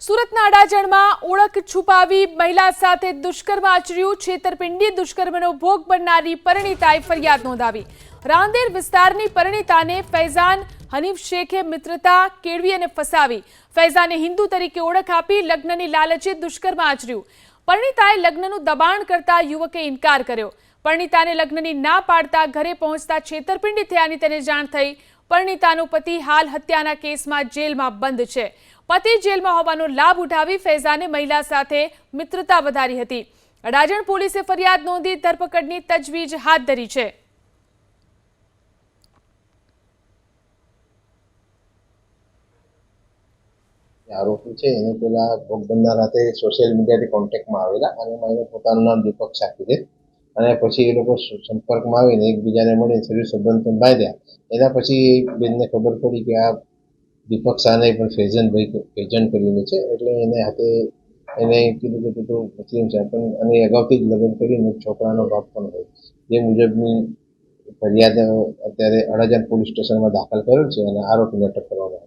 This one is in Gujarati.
સુરતના અડાજણમાં ઓળખ છુપાવી મહિલા સાથે દુષ્કર્મ આચર્યું. છેતરપિંડી દુષ્કર્મનો ભોગ બનનારી પરિણીતાએ ફરિયાદ નોંધાવી. રાંદેર વિસ્તારની પરિણીતાને ફૈઝાન હનીફ શેખે મિત્રતા કેળવી અને ફસાવી. ફૈઝાને હિન્દુ તરીકે ઓળખ આપી લગ્નની લાલચે દુષ્કર્મ આચર્યું. પરિણીતાએ લગ્નનું દબાણ કરતા યુવકે ઇનકાર કર્યો. પરિણીતાને લગ્નની ના પાડતા ઘરે પહોંચતા છેતરપિંડી થયાની તેને જાણ થઈ. પરિણીતાનો પતિ હાલ હત્યાના કેસમાં જેલમાં બંધ છે. પતિ જેલમાં હોવાનો લાભ ઉઠાવી ફૈઝાને મહિલા સાથે મિત્રતા વધારી હતી. અડાજણ પોલીસે ફરિયાદ નોંધી ધરપકડની તજવીજ હાથ ધરી છે. આરોપી છે એને પેલા ભોગ બનનાર સાથે સોશિયલ મીડિયાથી કોન્ટેક્ટમાં આવેલા અને એને પોતાનું નામ દીપક સાકી છે અને પછી એ લોકો સંપર્કમાં આવીને એકબીજાને મળીને શરીર સંબંધ બાંધ્યા. એના પછી બેનને ખબર પડી કે આ દીપક શાહને પણ ફૈઝન કરીને છે, એટલે એને હાથે એને કીધું કે તું મુસ્લિમ છે પણ અને અગાઉથી જ લગ્ન કરીને છોકરાનો બાપ પણ હોય. જે મુજબની ફરિયાદ અત્યારે અડાજણ પોલીસ સ્ટેશનમાં દાખલ કરેલ છે અને આરોપીને અટક કરવામાં